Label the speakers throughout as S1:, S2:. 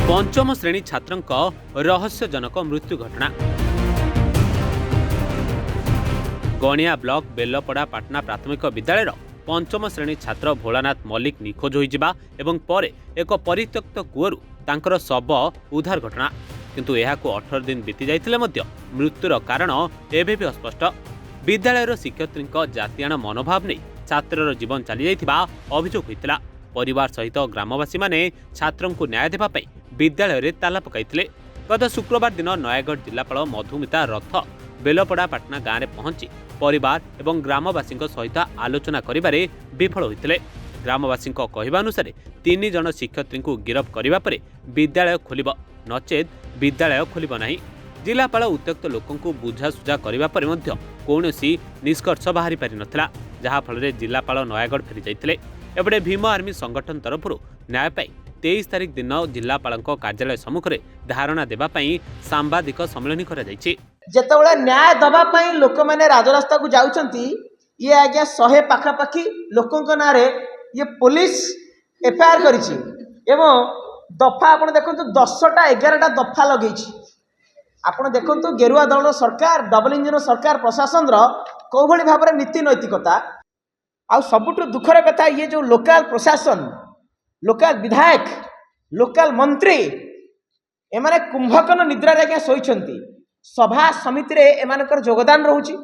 S1: पंचम श्रेणी छात्रंक रहस्यजनक मृत्यु घटना। गणिया ब्लॉक बेलपड़ा पाटना प्राथमिक विद्यालय पंचम श्रेणी छात्र भोलानाथ मल्लिक निखोज होइजिबा एवं परे एक परित्यक्त कूअरु तांकर शव उद्धार घटना। किंतु एहाकु 18 दिन बीती जाइतिले मध्य मृत्युर कारण एबे भी अस्पष्ट। विद्यालयर शिक्षयित्रीक जातियाण मनोभाव नहीं छात्रर जीवन चली जाइतिबा अभियोग होइतिला। परिवार सहित ग्रामवासी माने छात्रंकु न्याय देबा पई विद्यालय रे ताला पकाइतिले। गत शुक्रवार दिन नयागढ़ जिलापाल मधुमिता रथ बेलपड़ा पाटना गाँव में पहुंची परिवार एवं ग्रामवासी सहित आलोचना करिबारे विफल होइतिले। ग्रामवासी कहवा अनुसार 3 जन शिक्षयित्री को गिरफ करने पर विद्यालय खोलिब, नचेत विद्यालय खोलिब नहीं। जिलापाल उत्त्यक्त लोकंकु बुझासुझा करने पर कौनसी निष्कर्ष बाहरी पारि नथिला, जहा फल जिलापाल नयागढ़ फेरी जाइतिले। एबडे भीम आर्मी संगठन तरफ न्याय पाई 23 तारिख दिन जिलापाल कार्यालय सम्मुख में धारणा देवा सांबादिक सम्मेलन
S2: जेतेबेले न्याय दबा पई लोक माने राजरास्ता को जाउछंती। ये आज्ञा 100 पाखापाखि लोकंक नारे ये पुलिस एफआईआर करिछि एवं दफा आपण देखंतु 10टा 11टा दफा लगेछि। आपण देखंतु गेरुआ दल सरकार डबल इंजन सरकार प्रशासन को भली भाबरे नीति नैतिकता आ सबुठु दुखर कथा ये जो लोकल प्रशासन, लोकल विधायक, लोकल मंत्री एमाने कुंभकर्ण निद्रा रे सोइछंती। सभा समिति रे एमानकर योगदान रहउची।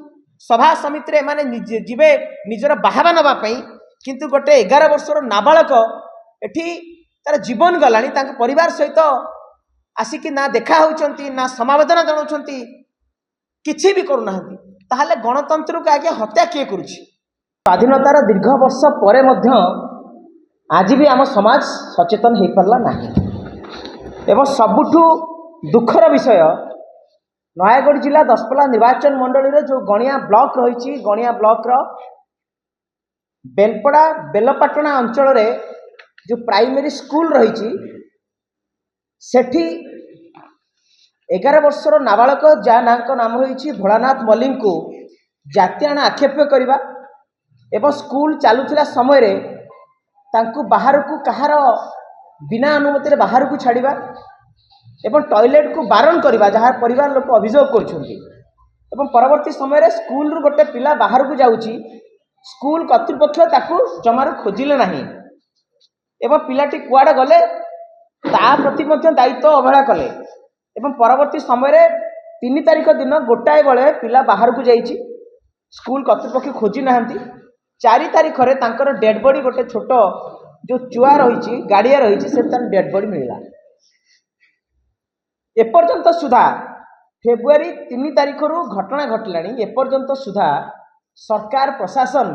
S2: सभा समिति रे एमाने जीवे निजर बाहावा नबा पई, किंतु गोटे 11 वर्षर नाबालक एठी तार जीवन गलानी। तांक परिवार सहित आसिकी ना देखा होउछंती, ना समावेदना जणाउछंती, किछि भी करूनाहांती। ताहाले गणतंत्र को आगे हत्या किए करूछि? स्वाधीनतार दीर्घ वर्ष परे मध्य आज भी आम समाज सचेतन हो पारला नहीं। एवं सबुठु दुखर विषय नयागढ़ जिला दशपल्ला निर्वाचन मंडल जो गणिया ब्लॉक रही, गणिया ब्लॉक बेलपड़ा बेलपाटना अंचल रे जो प्राइमरी स्कूल रही सेठी 11 वर्षर नाबालक जा नाम रही भोलानाथ मल्लिक को जातियाण आक्षेप करवा एवं स्कूल चलुला समय रे तांकु बाहर को कहार बिना अनुमति बाहर को छाड़िबा एवं टॉयलेट को बारण करवा जहाँ परिवार लोक अभियोग कर परवर्ती समय स्कूल रु गोटे पिला बाहर को जाउची, स्कूल कर्तृपक्ष ताकू जमार खोजिले नहीं एवं पिलाटी कुआडे गले ता प्रति दायित्व अवहेला कले। एवं परवर्ती समय 3 तारिख दिन गोटाए बेले पिला बाहर को जाइची, स्कूल कर्तृपक्ष खोजी नाहंती। 4 तारिख रे तांकर डेड बॉडी गोटे छोट जो चुआ रही गाड़िया रही से डेड बॉडी मिला। एपर्यंत सुधा फेब्रुआरी 3 तारिख रु घटना घटलानी, एपर्यंत सुधा सरकार प्रशासन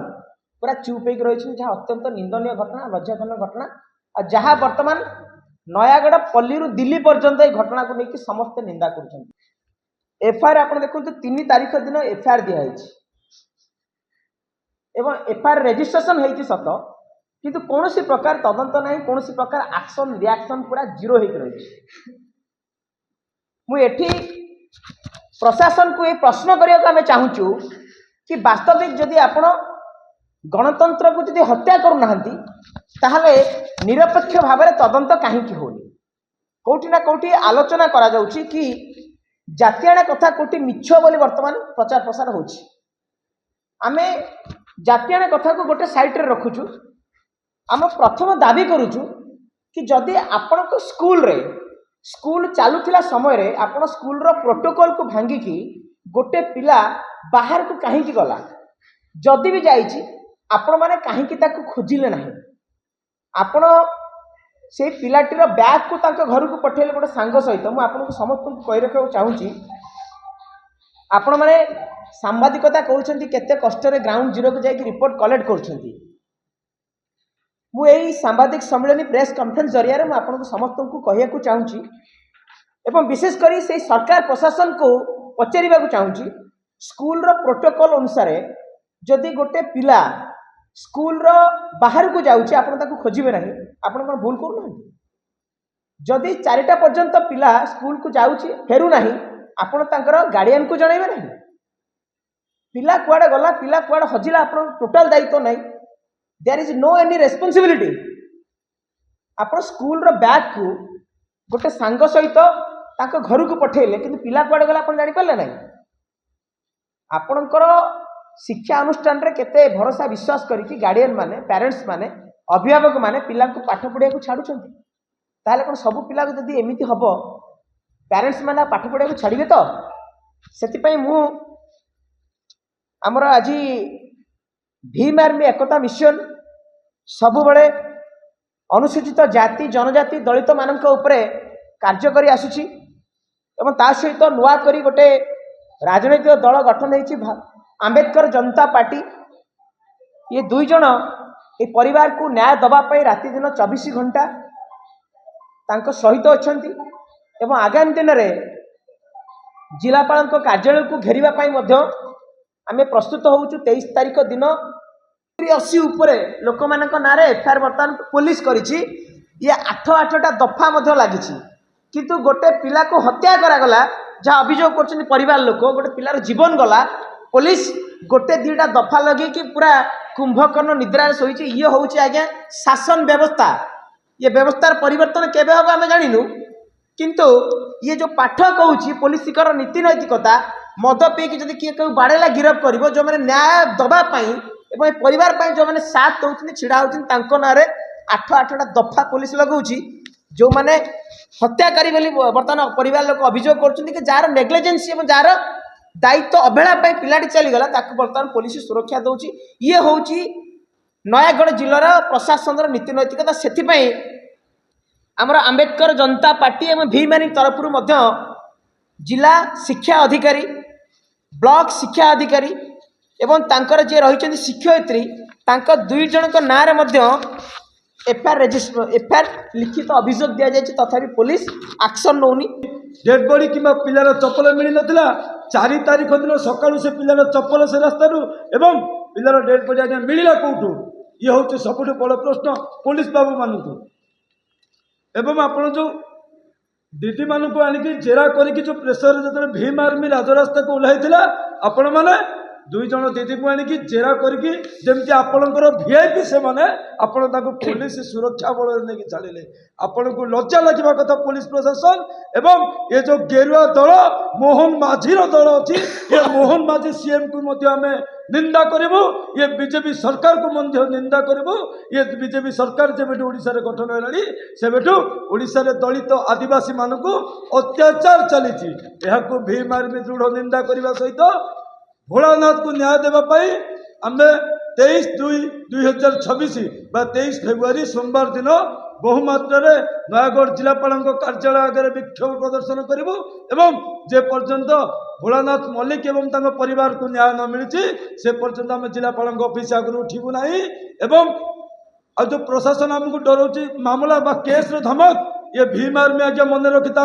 S2: पूरा चुप होकर रही, जहाँ अत्यंत निंदनीय घटना, लज्जाजनक घटना। जहाँ वर्तमान नयागढ़ पल्ली रु दिल्ली पर्यंत ये घटना को लेकिन समस्त निंदा कर। एफआईआर आप देखो 3 तारिख दिन एफआईआर दिखाई एवं एफआईआर रेजिस्ट्रेशन होती सत, किंतु कौन सी प्रकार तदंत नहीं, कौन सी प्रकार एक्शन रिएक्शन पूरा जीरो हो रही। मुझे प्रशासन को ये प्रश्न करने को चाहूँ कि वास्तविक जदि आपण गणतंत्र को जदि हत्या करूना ताहले निरपेक्ष भाव में तदंत कहीं होनी? कौटी ना कौटी आलोचना करा जाउची कि जातियाणा कथा कौटी मिछ बोली वर्तमान प्रचार प्रसार होची। आमे जातियाणा कथा को गोटे साइड रे रखुचु। आम प्रथम दाबी करूचु कि जदि आपण को स्कूल चलुला समय रे आपण स्कूल रो प्रोटोकॉल को भांगी की गोटे पिला बाहर को कहीं गला, जदि भी जाइछि आपण माने कहीं ताको खोजिले नहीं। आपण से पिलाटीर बैग को तांको घर को पठेले गोटे सांग सहित। मु आपन को समस्त को कहि रखा चाहूँगी, आपण माने सांबादिकता कहउछंती केते कष्ट रे ग्राउंड जीरो को जाई रिपोर्ट कलेक्ट करछंती। मु एई सांबादिक सम्मेलन प्रेस कॉन्फ्रेंस जरिया रे आपन को समस्त को कहिया को चाहूँगी एवं विशेष करी से सरकार प्रशासन को पचारिबा को चाहूँगी, स्कूल रो प्रोटोकॉल अनुसार जदि गोटे पिला स्कूल रो बाहर को जाउची आपण ताको खोजिबे नहीं, आपण कोन भूल करू नहीं? जदि 4टा पर्यंत पिला स्कूल को जाउची फेरू नहीं, आपण तांकर गार्डियन को जणाइबे नहीं? पिला कुआडे गला, पिला कुआडे हजिला, आपण टोटल दायित्व नहीं। There is no any responsibility. आप स्कूल रो बैग को गोटे सांग सहित ताको घर को पठेले कि पिला कुआडे गला आपण जानि पारले नाही आपणकर शिक्षा अनुष्ठान रे केते भरोसा विश्वास करिकि गार्डियन माने पेरेंट्स माने अभिभावक माने पिला को पाठ पढ़िया को छाड़ुछंती ताले कोन सब पिला को जदी एमिति हबो पेरेंट्स माने पाठ पढ़िया को छाड़िबे तो सेति पई मु हमर आज भीम आर्मी एकता मिशन सब बड़े अनुसूचित जाति जनजाति दलित मानक उपरे कार्य करी आसुची एवं ता सहित नुआ करी गोटे राजनैतिक दल गठन होती आंबेडकर जनता पार्टी ये दुई जन ये परिवार को न्याय दबा पाई राति दिन 24 घंटा तांको सहित अछंती एवं आगामी दिन में जिलापाल कार्यालय को घेरिबा पाई मध्य आमे प्रस्तुत होउछु 23 तारिख दिन 80 उपरे लोक मानक नारे एफआईआर बर्तमान पुलिस करिछि ये 8टा दफा मध्य लागिछि किंतु गोटे पिला को हत्या करागला जहाँ अभियोग कर परिवार लोक गोटे पिलार जीवन गला पुलिस गोटे 2टा दफा लगे कि पूरा कुंभकर्ण निद्रा शोची ये हूँ आज्ञा शासन व्यवस्था ये व्यवस्थार परिवर्तन केबे हम आम जानिनु किंतु ये जो पाठ कहूँ पुलिसकर नीति नैतिकता मद पीकी जब किए कहीं बाड़ेला गिरफ कर जो मैंने न्याय दबापाई एवं परिवार जो मैंने साथ दौरान छिड़ा होती ना 8टा दफा पुलिस लगाऊँ जो मैंने हत्याकारी बोली बर्तमान परिवार लोक अभियोग कर जार नेग्लिजेंसी और जार दायित्व अवहेला पिलाटी चलीगला बर्तमान पुलिस सुरक्षा दौर ये हूँ नयागढ़ जिलार प्रशासन नीति नैतिकता से आमर आंबेडकर जनता पार्टी और भीम आर्मी तरफ जिला शिक्षा अधिकारी ब्लॉक शिक्षा अधिकारी एवं तांकर जे रही शिक्षयित्री दुई जन ना एफआईआर लिखित अभियोग दि जाए तथापि पुलिस एक्शन नौनी
S3: डेड बॉडी कि पिलार चप्पल मिल ना 4 तारिख दिन सकाळु से पिलार चप्पल से रास्ता एवं पिलार डेड बॉडी आज्ञा मिलला कौटू ये हूँ सबुठ बड़ प्रश्न पुलिस बाबू मानू एवं आपण जो दीदी मानू आनिकी जेरा करके जो प्रेसर जो भीम आर्मी राजरास्ता को ओह्लाई आपण मैंने 2 जन दीदी को आनिकी जेरा करके जमती आपणकर वीआईपी से माने आपण ताको पुलिस सुरक्षा बल नहीं चलिए आपण को लज्जा लगे कथा पुलिस प्रशासन एवं ये जो गेरुआ दल मोहन माझीर दल अच्छी ये मोहन माझी सीएम को आम निंदा करूँ ये बीजेपी सरकार को निंदा करूँ ये बीजेपी सरकार जब ओडिशा रे गठन है सेबेठू ओडिशा रे दलित आदिवासी मानक अत्याचार चली भीम आर्मी दृढ़ निंदा करने सहित भोलानाथ को न्याय देवाई आम 23/2/2026 23 फेब्रुआरी सोमवार दिन बहुमात्रा नयागढ़ जिलापाल कार्यालय आगे विक्षोभ प्रदर्शन करूँ एवं जे पर्यंत भोलानाथ मल्लिक एवं परिवार को न्याय न मिली से पर्यंत आम जिलापाल ऑफिस आगे उठबू ना एवं आ जो प्रशासन आमको डराऊँ मामला बा केस धमक ये भीम आर्मी आज्ञा मन रखी था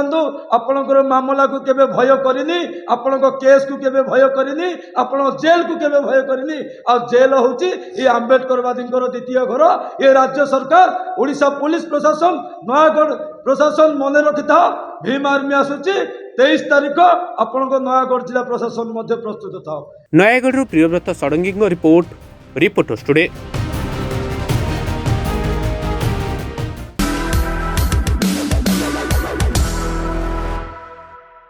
S3: आपणकर मामला को केबे भय करनी आपण केस को केबे भय करनी आपण जेल को केबे भय करनी आ जेल हूँ ये आंबेडकरवादी द्वितीय घर ये राज्य सरकार ओडिशा पुलिस प्रशासन नयागढ़ प्रशासन मन रखी था भीम आर्मी आसूची 23 तारिख आपण नयागढ़ जिला प्रशासन प्रस्तुत था।
S1: Nayagarh Priyabrata Shadangi report reporters today.